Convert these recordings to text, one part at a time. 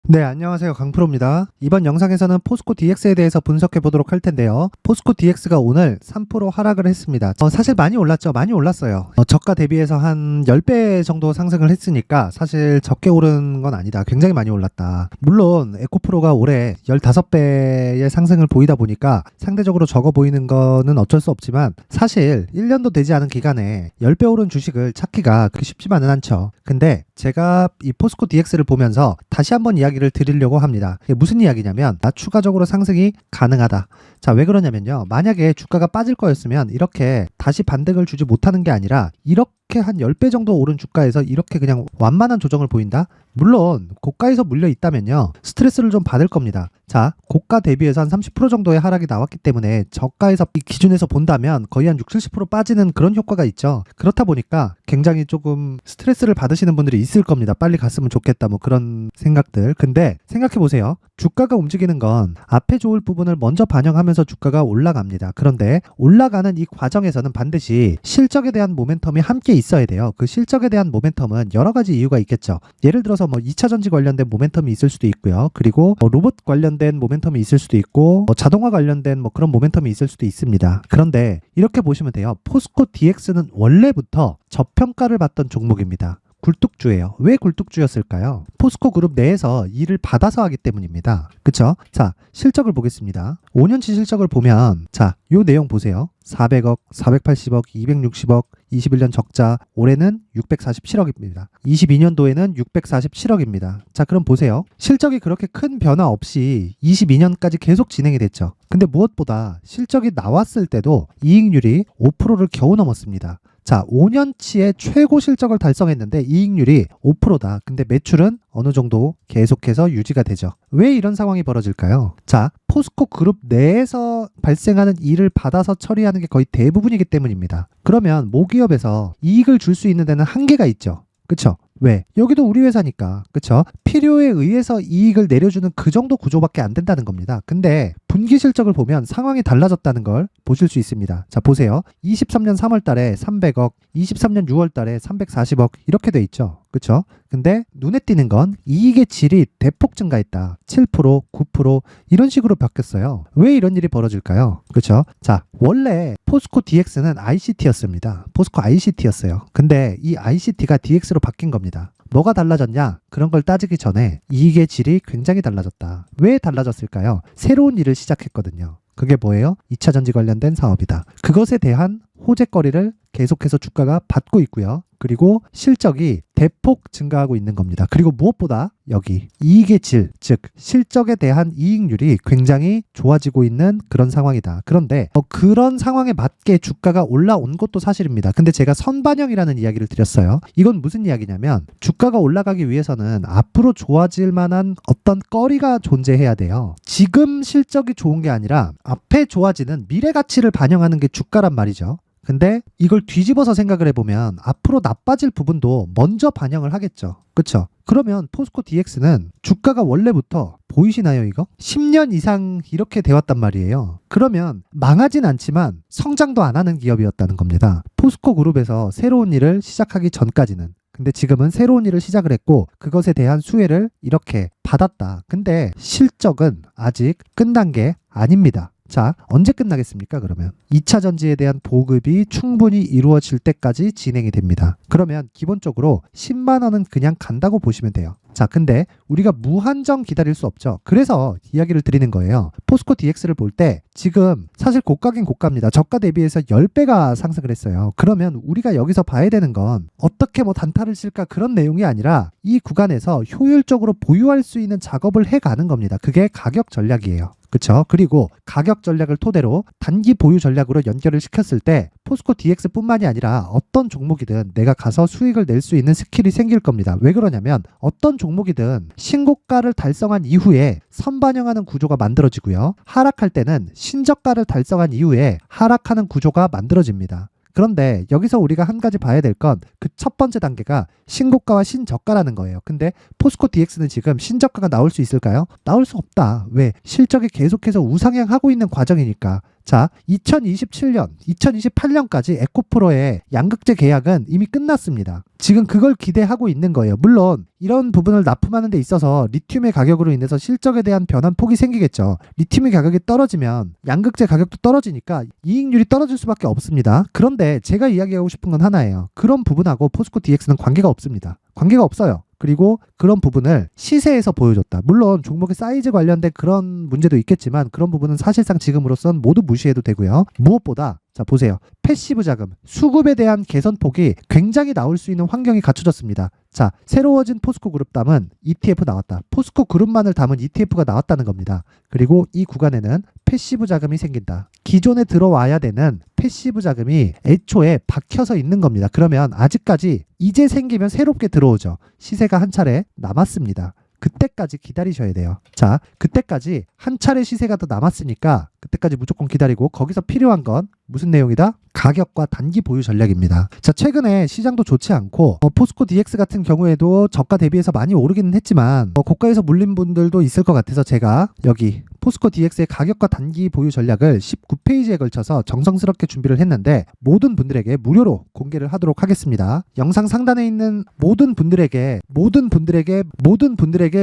네, 안녕하세요. 강프로입니다. 이번 영상에서는 포스코 DX에 대해서 분석해 보도록 할 텐데요. 포스코 DX가 오늘 3% 하락을 했습니다. 사실 많이 올랐죠. 많이 올랐어요. 저가 대비해서 한 10배 정도 상승을 했으니까 사실 적게 오른 건 아니다. 굉장히 많이 올랐다. 물론 에코프로가 올해 15배의 상승을 보이다 보니까 상대적으로 적어 보이는 거는 어쩔 수 없지만 사실 1년도 되지 않은 기간에 10배 오른 주식을 찾기가 그렇게 쉽지만은 않죠. 근데 제가 이 포스코 DX를 보면서 다시 한번 이야기를 드리려고 합니다. 이게 무슨 이야기냐면 추가적으로 상승이 가능하다. 자, 왜 그러냐면요. 만약에 주가가 빠질 거였으면 이렇게 다시 반등을 주지 못하는 게 아니라 이렇게 한 10배 정도 오른 주가에서 이렇게 그냥 완만한 조정을 보인다? 물론 고가에서 물려 있다면요. 스트레스를 좀 받을 겁니다. 자, 고가 대비해서 한 30% 정도의 하락이 나왔기 때문에 저가에서 이 기준에서 본다면 거의 한 60-70% 빠지는 그런 효과가 있죠. 그렇다 보니까 굉장히 조금 스트레스를 받으시는 분들이 있을 겁니다. 빨리 갔으면 좋겠다 뭐 그런 생각들. 근데 생각해 보세요. 주가가 움직이는 건 앞에 좋을 부분을 먼저 반영하면서 주가가 올라갑니다. 그런데 올라가는 이 과정에서는 반드시 실적에 대한 모멘텀이 함께 있어야 돼요. 그 실적에 대한 모멘텀은 여러 가지 이유가 있겠죠. 예를 들어서 뭐 2차 전지 관련된 모멘텀이 있을 수도 있고요. 그리고 로봇 관련된 모멘텀이 있을 수도 있고 자동화 관련된 뭐 그런 모멘텀이 있을 수도 있습니다. 그런데 이렇게 보시면 돼요. 포스코 DX는 원래부터 저평가를 받던 종목입니다. 굴뚝주예요. 왜 굴뚝주였을까요? 포스코 그룹 내에서 일을 받아서 하기 때문입니다. 그쵸? 자, 실적을 보겠습니다. 5년치 실적을 보면 자, 요 내용 보세요. 400억, 480억, 260억, 21년 적자, 올해는 647억입니다. 22년도에는 647억입니다. 자, 그럼 보세요. 실적이 그렇게 큰 변화 없이 22년까지 계속 진행이 됐죠. 근데 무엇보다 실적이 나왔을 때도 이익률이 5%를 겨우 넘었습니다. 자, 5년치의 최고 실적을 달성했는데 이익률이 5%다. 근데 매출은 어느 정도 계속해서 유지가 되죠. 왜 이런 상황이 벌어질까요? 자, 포스코 그룹 내에서 발생하는 일을 받아서 처리하는 게 거의 대부분이기 때문입니다. 그러면 모기업에서 이익을 줄 수 있는 데는 한계가 있죠. 그쵸? 왜? 여기도 우리 회사니까. 그쵸? 필요에 의해서 이익을 내려주는 그 정도 구조밖에 안 된다는 겁니다. 근데 분기 실적을 보면 상황이 달라졌다는 걸 보실 수 있습니다. 자, 보세요. 23년 3월 달에 300억, 23년 6월 달에 340억 이렇게 돼 있죠. 그쵸? 근데 눈에 띄는 건 이익의 질이 대폭 증가했다. 7%, 9% 이런 식으로 바뀌었어요. 왜 이런 일이 벌어질까요? 그쵸? 자, 원래 포스코 DX는 ICT였습니다. 포스코 ICT였어요. 근데 이 ICT가 DX로 바뀐 겁니다. 뭐가 달라졌냐? 그런 걸 따지기 전에 이익의 질이 굉장히 달라졌다. 왜 달라졌을까요? 새로운 일을 시작했거든요. 그게 뭐예요? 2차 전지 관련된 사업이다. 그것에 대한 호재거리를 계속해서 주가가 받고 있고요. 그리고 실적이 대폭 증가하고 있는 겁니다. 그리고 무엇보다 여기 이익의 질, 즉 실적에 대한 이익률이 굉장히 좋아지고 있는 그런 상황이다. 그런데 그런 상황에 맞게 주가가 올라온 것도 사실입니다. 근데 제가 선반영이라는 이야기를 드렸어요. 이건 무슨 이야기냐면 주가가 올라가기 위해서는 앞으로 좋아질 만한 어떤 거리가 존재해야 돼요. 지금 실적이 좋은 게 아니라 앞에 좋아지는 미래 가치를 반영하는 게 주가란 말이죠. 근데 이걸 뒤집어서 생각을 해보면 앞으로 나빠질 부분도 먼저 반영을 하겠죠. 그쵸? 그러면 포스코 DX는 주가가 원래부터 보이시나요 이거? 10년 이상 이렇게 되었단 말이에요. 그러면 망하진 않지만 성장도 안 하는 기업이었다는 겁니다. 포스코 그룹에서 새로운 일을 시작하기 전까지는. 근데 지금은 새로운 일을 시작을 했고 그것에 대한 수혜를 이렇게 받았다. 근데 실적은 아직 끝난 게 아닙니다. 자, 언제 끝나겠습니까, 그러면? 2차 전지에 대한 보급이 충분히 이루어질 때까지 진행이 됩니다. 그러면 기본적으로 10만 원은 그냥 간다고 보시면 돼요. 자, 근데 우리가 무한정 기다릴 수 없죠. 그래서 이야기를 드리는 거예요. 포스코 DX를 볼 때 지금 사실 고가긴 고가입니다. 저가 대비해서 10배가 상승을 했어요. 그러면 우리가 여기서 봐야 되는 건 어떻게 뭐 단타를 칠까 그런 내용이 아니라 이 구간에서 효율적으로 보유할 수 있는 작업을 해가는 겁니다. 그게 가격 전략이에요. 그쵸? 그리고 가격 전략을 토대로 단기 보유 전략으로 연결을 시켰을 때 포스코 DX뿐만이 아니라 어떤 종목이든 내가 가서 수익을 낼 수 있는 스킬이 생길 겁니다. 왜 그러냐면 어떤 종목이든 신고가를 달성한 이후에 선반영하는 구조가 만들어지고요. 하락할 때는 신저가를 달성한 이후에 하락하는 구조가 만들어집니다. 그런데 여기서 우리가 한 가지 봐야 될 건 그 첫 번째 단계가 신고가와 신저가라는 거예요. 근데 포스코 DX는 지금 신저가가 나올 수 있을까요? 나올 수 없다. 왜? 실적이 계속해서 우상향하고 있는 과정이니까. 자, 2027년, 2028년까지 에코프로의 양극재 계약은 이미 끝났습니다. 지금 그걸 기대하고 있는 거예요. 물론 이런 부분을 납품하는 데 있어서 리튬의 가격으로 인해서 실적에 대한 변환폭이 생기겠죠. 리튬의 가격이 떨어지면 양극재 가격도 떨어지니까 이익률이 떨어질 수밖에 없습니다. 그런데 제가 이야기하고 싶은 건 하나예요. 그런 부분하고 포스코 DX는 관계가 없습니다. 관계가 없어요. 그리고 그런 부분을 시세에서 보여줬다. 물론 종목의 사이즈 관련된 그런 문제도 있겠지만 그런 부분은 사실상 지금으로선 모두 무시해도 되고요. 무엇보다 자 보세요. 패시브 자금, 수급에 대한 개선폭이 굉장히 나올 수 있는 환경이 갖춰졌습니다. 자, 새로워진 포스코 그룹 담은 ETF 나왔다. 포스코 그룹만을 담은 ETF가 나왔다는 겁니다. 그리고 이 구간에는 패시브 자금이 생긴다. 기존에 들어와야 되는 패시브 자금이 애초에 박혀서 있는 겁니다. 그러면 아직까지 이제 생기면 새롭게 들어오죠. 시세가 한 차례 남았습니다. 그때까지 기다리셔야 돼요. 자, 그때까지 한 차례 시세가 더 남았으니까 그때까지 무조건 기다리고 거기서 필요한 건 무슨 내용이다? 가격과 단기 보유 전략입니다. 자, 최근에 시장도 좋지 않고 포스코 DX 같은 경우에도 저가 대비해서 많이 오르기는 했지만 고가에서 물린 분들도 있을 것 같아서 제가 여기 포스코 DX의 가격과 단기 보유 전략을 19페이지에 걸쳐서 정성스럽게 준비를 했는데 모든 분들에게 무료로 공개를 하도록 하겠습니다. 영상 상단에 있는 모든 분들에게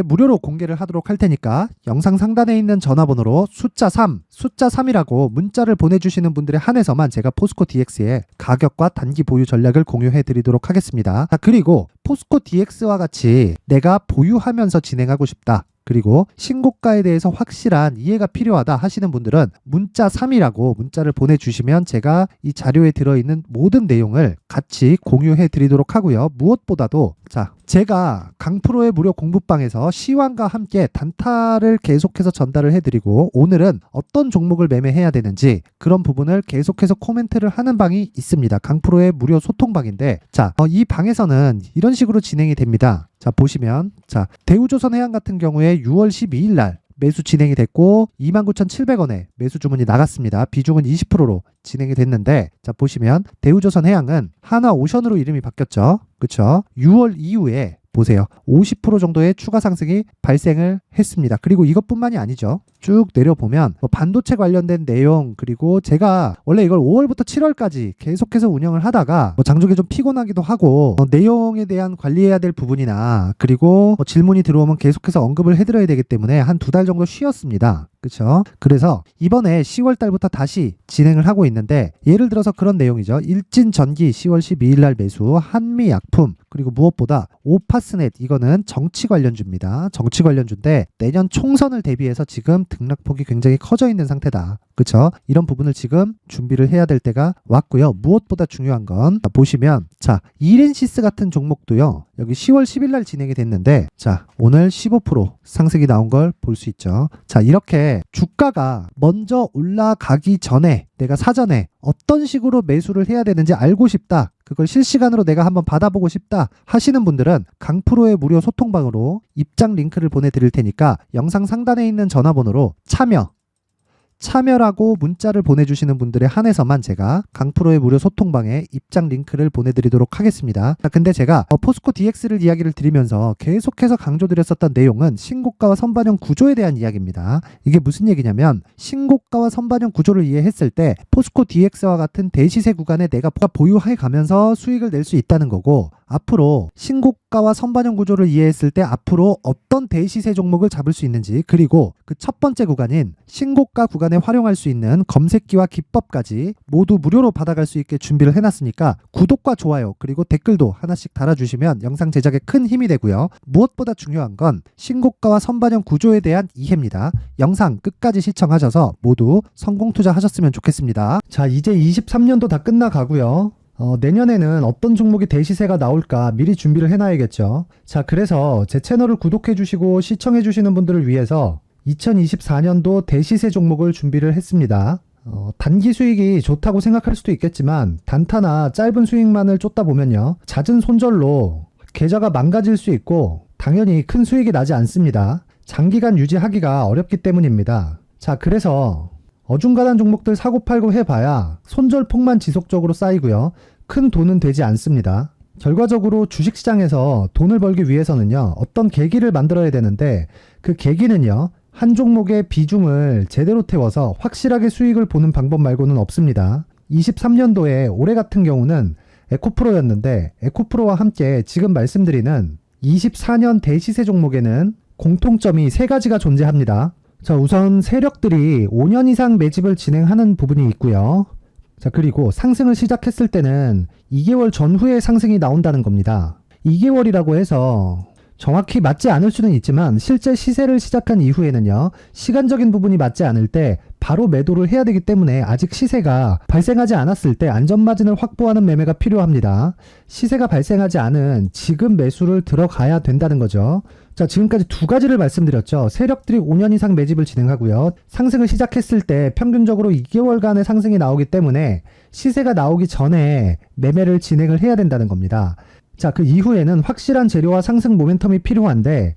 무료로 공개를 하도록 할 테니까 영상 상단에 있는 전화번호로 숫자 3이라고 문자를 보내주시는 분들에 한해서만 제가 포스코 DX의 가격과 단기 보유 전략을 공유해 드리도록 하겠습니다. 자, 그리고 포스코 DX와 같이 내가 보유하면서 진행하고 싶다. 그리고 신고가에 대해서 확실한 이해가 필요하다 하시는 분들은 문자 3이라고 문자를 보내주시면 제가 이 자료에 들어있는 모든 내용을 같이 공유해 드리도록 하고요. 무엇보다도 자, 제가 강프로의 무료 공부방에서 시황과 함께 단타를 계속해서 전달을 해드리고 오늘은 어떤 종목을 매매해야 되는지 그런 부분을 계속해서 코멘트를 하는 방이 있습니다. 강프로의 무료 소통방인데 자, 이 방에서는 이런 식으로 진행이 됩니다. 자, 보시면 자, 대우조선해양 같은 경우에 6월 12일 날 매수 진행이 됐고 29,700원에 매수 주문이 나갔습니다. 비중은 20%로 진행이 됐는데 자, 보시면 대우조선해양은 하나오션으로 이름이 바뀌었죠. 그렇죠? 6월 이후에 보세요. 50% 정도의 추가 상승이 발생을 했습니다. 그리고 이것뿐만이 아니죠. 쭉 내려보면 반도체 관련된 내용 그리고 제가 원래 이걸 5월부터 7월까지 계속해서 운영을 하다가 장중에 좀 피곤하기도 하고 내용에 대한 관리해야 될 부분이나 그리고 질문이 들어오면 계속해서 언급을 해드려야 되기 때문에 한 2달 정도 쉬었습니다. 그렇죠? 그래서 이번에 10월 달부터 다시 진행을 하고 있는데 예를 들어서 그런 내용이죠. 일진전기 10월 12일 날 매수, 한미약품 그리고 무엇보다 오파스넷 이거는 정치 관련주입니다. 정치 관련주인데 내년 총선을 대비해서 지금 등락폭이 굉장히 커져 있는 상태다. 그렇죠? 이런 부분을 지금 준비를 해야 될 때가 왔고요. 무엇보다 중요한 건 보시면 자, 이렌시스 같은 종목도요. 여기 10월 10일 날 진행이 됐는데 자, 오늘 15% 상승이 나온 걸 볼 수 있죠. 자, 이렇게 주가가 먼저 올라가기 전에 내가 사전에 어떤 식으로 매수를 해야 되는지 알고 싶다. 그걸 실시간으로 내가 한번 받아보고 싶다 하시는 분들은 강프로의 무료 소통방으로 입장 링크를 보내드릴 테니까 영상 상단에 있는 전화번호로 참여라고 문자를 보내주시는 분들에 한해서만 제가 강프로의 무료 소통방에 입장 링크를 보내드리도록 하겠습니다. 근데 제가 포스코 DX를 이야기를 드리면서 계속해서 강조드렸었던 내용은 신고가와 선반영 구조에 대한 이야기입니다. 이게 무슨 얘기냐면 신고가와 선반영 구조를 이해했을 때 포스코 DX와 같은 대시세 구간에 내가 보유해 가면서 수익을 낼 수 있다는 거고 앞으로 신고가와 선반영 구조를 이해했을 때 앞으로 어떤 대시세 종목을 잡을 수 있는지 그리고 그 첫 번째 구간인 신고가 구간에 활용할 수 있는 검색기와 기법까지 모두 무료로 받아갈 수 있게 준비를 해놨으니까 구독과 좋아요 그리고 댓글도 하나씩 달아주시면 영상 제작에 큰 힘이 되고요. 무엇보다 중요한 건 신고가와 선반영 구조에 대한 이해입니다. 영상 끝까지 시청하셔서 모두 성공 투자하셨으면 좋겠습니다. 자, 이제 23년도 다 끝나가고요. 내년에는 어떤 종목이 대시세가 나올까 미리 준비를 해놔야겠죠. 자, 그래서 제 채널을 구독해주시고 시청해주시는 분들을 위해서 2024년도 대시세 종목을 준비를 했습니다. 단기 수익이 좋다고 생각할 수도 있겠지만 단타나 짧은 수익만을 쫓다 보면요. 잦은 손절로 계좌가 망가질 수 있고 당연히 큰 수익이 나지 않습니다. 장기간 유지하기가 어렵기 때문입니다. 자, 그래서 어중간한 종목들 사고 팔고 해봐야 손절폭만 지속적으로 쌓이고요. 큰 돈은 되지 않습니다. 결과적으로 주식시장에서 돈을 벌기 위해서는요. 어떤 계기를 만들어야 되는데 그 계기는요. 한 종목의 비중을 제대로 태워서 확실하게 수익을 보는 방법 말고는 없습니다. 23년도에 올해 같은 경우는 에코프로였는데 에코프로와 함께 지금 말씀드리는 24년 대시세 종목에는 공통점이 3가지가 존재합니다. 자, 우선 세력들이 5년 이상 매집을 진행하는 부분이 있고요. 자, 그리고 상승을 시작했을 때는 2개월 전후에 상승이 나온다는 겁니다. 2개월이라고 해서 정확히 맞지 않을 수는 있지만 실제 시세를 시작한 이후에는요, 시간적인 부분이 맞지 않을 때 바로 매도를 해야 되기 때문에 아직 시세가 발생하지 않았을 때 안전마진을 확보하는 매매가 필요합니다. 시세가 발생하지 않은 지금 매수를 들어가야 된다는 거죠. 자, 지금까지 2가지를 말씀드렸죠. 세력들이 5년 이상 매집을 진행하고요. 상승을 시작했을 때 평균적으로 2개월간의 상승이 나오기 때문에 시세가 나오기 전에 매매를 진행을 해야 된다는 겁니다. 자, 그 이후에는 확실한 재료와 상승 모멘텀이 필요한데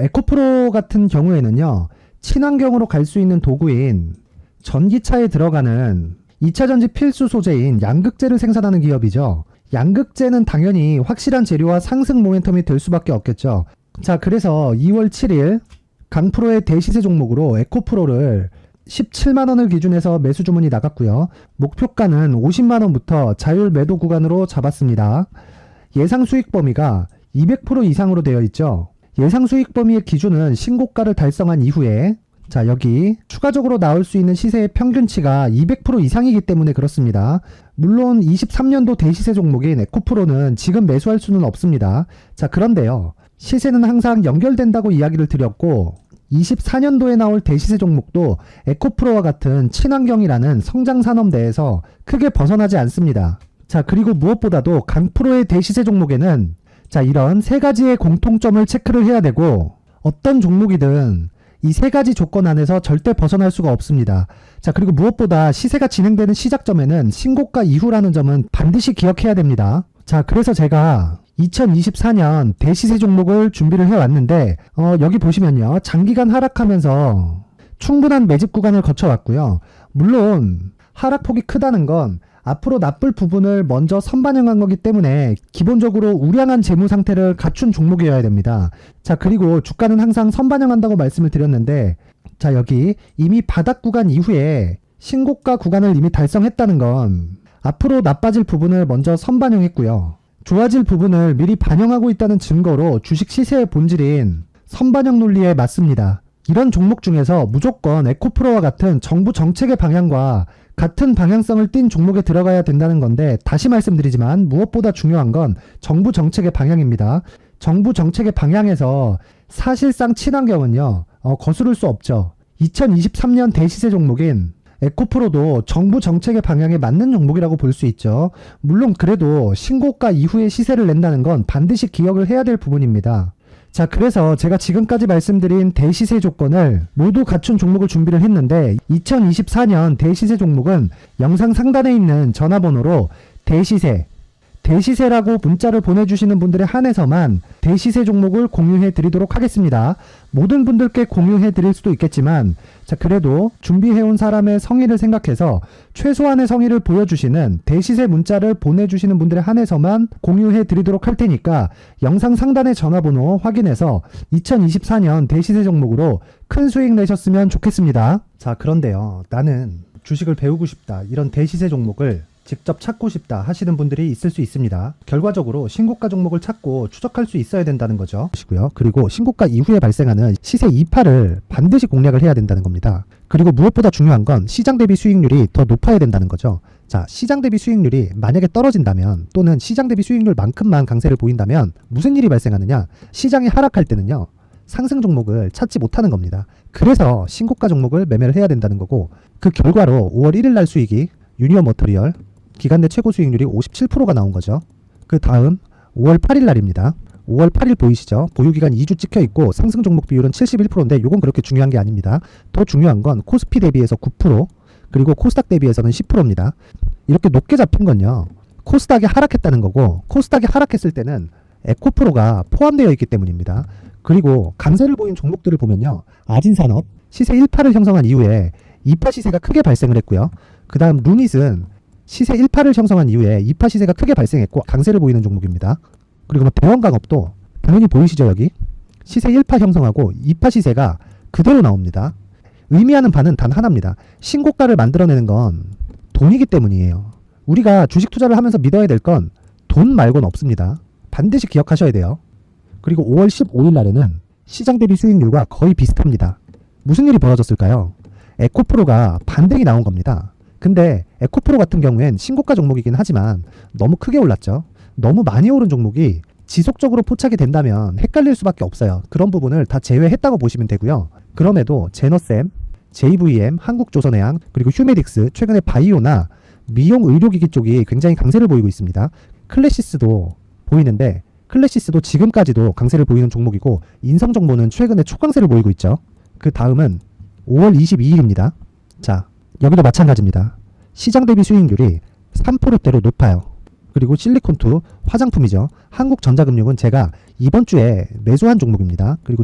에코프로 같은 경우에는요, 친환경으로 갈 수 있는 도구인 전기차에 들어가는 2차전지 필수 소재인 양극재를 생산하는 기업이죠. 양극재는 당연히 확실한 재료와 상승 모멘텀이 될 수밖에 없겠죠. 자, 그래서 2월 7일 강프로의 대시세 종목으로 에코프로를 17만원을 기준해서 매수 주문이 나갔고요. 목표가는 50만원부터 자율 매도 구간으로 잡았습니다. 예상 수익 범위가 200% 이상으로 되어 있죠. 예상 수익 범위의 기준은 신고가를 달성한 이후에, 자, 여기 추가적으로 나올 수 있는 시세의 평균치가 200% 이상이기 때문에 그렇습니다. 물론 23년도 대시세 종목인 에코프로는 지금 매수할 수는 없습니다. 자, 그런데요, 시세는 항상 연결된다고 이야기를 드렸고 24년도에 나올 대시세 종목도 에코프로와 같은 친환경이라는 성장산업대에서 크게 벗어나지 않습니다. 자, 그리고 무엇보다도 강프로의 대시세 종목에는 자, 이런 3가지의 공통점을 체크를 해야 되고 어떤 종목이든 이 3가지 조건 안에서 절대 벗어날 수가 없습니다. 자, 그리고 무엇보다 시세가 진행되는 시작점에는 신고가 이후라는 점은 반드시 기억해야 됩니다. 자, 그래서 제가 2024년 대시세 종목을 준비를 해왔는데 여기 보시면요, 장기간 하락하면서 충분한 매집 구간을 거쳐왔고요. 물론 하락폭이 크다는 건 앞으로 나쁠 부분을 먼저 선반영한 거기 때문에 기본적으로 우량한 재무 상태를 갖춘 종목이어야 됩니다. 자, 그리고 주가는 항상 선반영한다고 말씀을 드렸는데, 자, 여기 이미 바닥 구간 이후에 신고가 구간을 이미 달성했다는 건 앞으로 나빠질 부분을 먼저 선반영했고요. 좋아질 부분을 미리 반영하고 있다는 증거로 주식 시세의 본질인 선반영 논리에 맞습니다. 이런 종목 중에서 무조건 에코프로와 같은 정부 정책의 방향과 같은 방향성을 띈 종목에 들어가야 된다는 건데, 다시 말씀드리지만 무엇보다 중요한 건 정부 정책의 방향입니다. 정부 정책의 방향에서 사실상 친환경은요, 거스를 수 없죠. 2023년 대시세 종목인 에코프로도 정부 정책의 방향에 맞는 종목이라고 볼 수 있죠. 물론 그래도 신고가 이후에 시세를 낸다는 건 반드시 기억을 해야 될 부분입니다. 자, 그래서 제가 지금까지 말씀드린 대시세 조건을 모두 갖춘 종목을 준비를 했는데 2024년 대시세 종목은 영상 상단에 있는 전화번호로 대시세라고 문자를 보내주시는 분들에 한해서만 대시세 종목을 공유해 드리도록 하겠습니다. 모든 분들께 공유해 드릴 수도 있겠지만, 자, 그래도 준비해온 사람의 성의를 생각해서 최소한의 성의를 보여주시는 대시세 문자를 보내주시는 분들에 한해서만 공유해 드리도록 할 테니까 영상 상단의 전화번호 확인해서 2024년 대시세 종목으로 큰 수익 내셨으면 좋겠습니다. 자, 그런데요, 나는 주식을 배우고 싶다, 이런 대시세 종목을 직접 찾고 싶다 하시는 분들이 있을 수 있습니다. 결과적으로 신고가 종목을 찾고 추적할 수 있어야 된다는 거죠. 그리고 신고가 이후에 발생하는 시세 이파를 반드시 공략을 해야 된다는 겁니다. 그리고 무엇보다 중요한 건 시장 대비 수익률이 더 높아야 된다는 거죠. 자, 시장 대비 수익률이 만약에 떨어진다면, 또는 시장 대비 수익률만큼만 강세를 보인다면 무슨 일이 발생하느냐? 시장이 하락할 때는요, 상승 종목을 찾지 못하는 겁니다. 그래서 신고가 종목을 매매를 해야 된다는 거고, 그 결과로 5월 1일 날 수익이 유니어 머터리얼 기간 내 최고 수익률이 57%가 나온 거죠. 그 다음 5월 8일 날입니다. 5월 8일 보이시죠? 보유기간 2주 찍혀 있고 상승 종목 비율은 71%인데 이건 그렇게 중요한 게 아닙니다. 더 중요한 건 코스피 대비해서 9%, 그리고 코스닥 대비해서는 10%입니다. 이렇게 높게 잡힌 건요, 코스닥이 하락했다는 거고, 코스닥이 하락했을 때는 에코프로가 포함되어 있기 때문입니다. 그리고 강세를 보인 종목들을 보면요, 아진산업 시세 1파를 형성한 이후에 2파 시세가 크게 발생을 했고요. 그 다음 루닛은 시세 1파를 형성한 이후에 2파 시세가 크게 발생했고 강세를 보이는 종목입니다. 그리고 대원강업도 당연히 보이시죠? 여기 시세 1파 형성하고 2파 시세가 그대로 나옵니다. 의미하는 바는 단 하나입니다. 신고가를 만들어내는 건 돈이기 때문이에요. 우리가 주식 투자를 하면서 믿어야 될 건 돈 말고는 없습니다. 반드시 기억하셔야 돼요. 그리고 5월 15일 날에는 시장 대비 수익률과 거의 비슷합니다. 무슨 일이 벌어졌을까요? 에코프로가 반등이 나온 겁니다. 근데 에코프로 같은 경우엔 신고가 종목이긴 하지만 너무 크게 올랐죠. 너무 많이 오른 종목이 지속적으로 포착이 된다면 헷갈릴 수밖에 없어요. 그런 부분을 다 제외했다고 보시면 되고요. 그럼에도 제너셈, JVM, 한국조선해양, 그리고 휴메딕스, 최근에 바이오나 미용 의료기기 쪽이 굉장히 강세를 보이고 있습니다. 클래시스도 보이는데 클래시스도 지금까지도 강세를 보이는 종목이고 인성정보는 최근에 초강세를 보이고 있죠. 그 다음은 5월 22일입니다. 자, 여기도 마찬가지입니다. 시장 대비 수익률이 3%대로 높아요. 그리고 실리콘2 화장품이죠. 한국전자금융은 제가 이번 주에 매수한 종목입니다. 그리고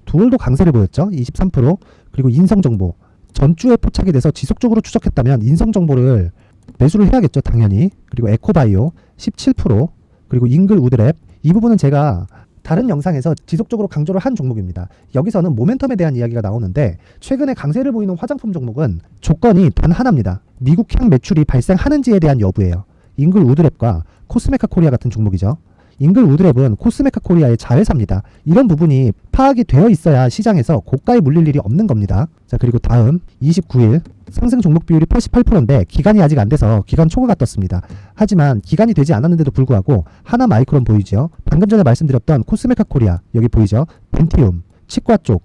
두올도 강세를 보였죠. 23%. 그리고 인성정보 전주에 포착이 돼서 지속적으로 추적했다면 인성정보를 매수를 해야겠죠. 당연히. 그리고 에코바이오 17%. 그리고 잉글 우드랩 이 부분은 제가 다른 영상에서 지속적으로 강조를 한 종목입니다. 여기서는 모멘텀에 대한 이야기가 나오는데 최근에 강세를 보이는 화장품 종목은 조건이 단 하나입니다. 미국향 매출이 발생하는지에 대한 여부예요. 잉글 우드랩과 코스메카 코리아 같은 종목이죠. 잉글 우드랩은 코스메카 코리아의 자회사입니다. 이런 부분이 파악이 되어 있어야 시장에서 고가에 물릴 일이 없는 겁니다. 자, 그리고 다음 29일 상승 종목 비율이 88%인데 기간이 아직 안 돼서 기간 초과가 떴습니다. 하지만 기간이 되지 않았는데도 불구하고 하나 마이크론 보이죠. 방금 전에 말씀드렸던 코스메카 코리아 여기 보이죠. 벤티움 치과 쪽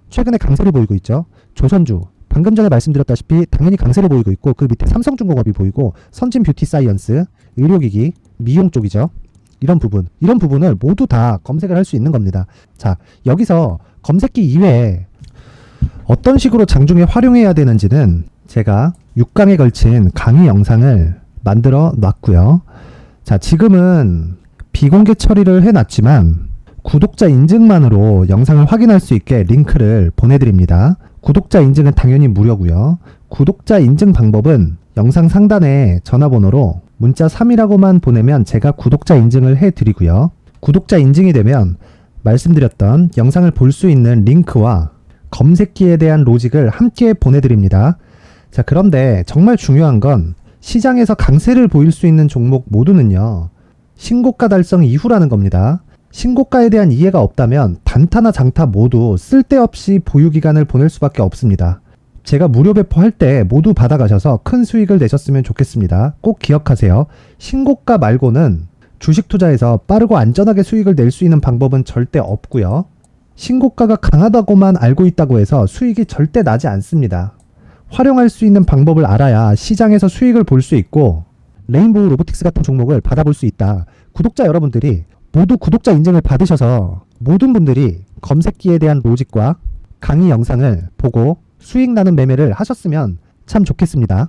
최근에 강세를 보이고 있죠. 조선주 방금 전에 말씀드렸다시피 당연히 강세를 보이고 있고 그 밑에 삼성중공업이 보이고 선진 뷰티 사이언스 의료기기 미용 쪽이죠. 이런 부분을 모두 다 검색을 할 수 있는 겁니다. 자, 여기서 검색기 이외에 어떤 식으로 장중에 활용해야 되는지는 제가 6강에 걸친 강의 영상을 만들어 놨고요. 자, 지금은 비공개 처리를 해놨지만 구독자 인증만으로 영상을 확인할 수 있게 링크를 보내드립니다. 구독자 인증은 당연히 무료고요. 구독자 인증 방법은 영상 상단에 전화번호로 문자 3이라고만 보내면 제가 구독자 인증을 해드리고요. 구독자 인증이 되면 말씀드렸던 영상을 볼 수 있는 링크와 검색기에 대한 로직을 함께 보내드립니다. 자, 그런데 정말 중요한 건 시장에서 강세를 보일 수 있는 종목 모두는요. 신고가 달성 이후라는 겁니다. 신고가에 대한 이해가 없다면 단타나 장타 모두 쓸데없이 보유기간을 보낼 수밖에 없습니다. 제가 무료 배포할 때 모두 받아가셔서 큰 수익을 내셨으면 좋겠습니다. 꼭 기억하세요. 신고가 말고는 주식 투자에서 빠르고 안전하게 수익을 낼 수 있는 방법은 절대 없고요. 신고가가 강하다고만 알고 있다고 해서 수익이 절대 나지 않습니다. 활용할 수 있는 방법을 알아야 시장에서 수익을 볼 수 있고 레인보우 로보틱스 같은 종목을 받아볼 수 있다. 구독자 여러분들이 모두 구독자 인증을 받으셔서 모든 분들이 검색기에 대한 로직과 강의 영상을 보고 수익 나는 매매를 하셨으면 참 좋겠습니다.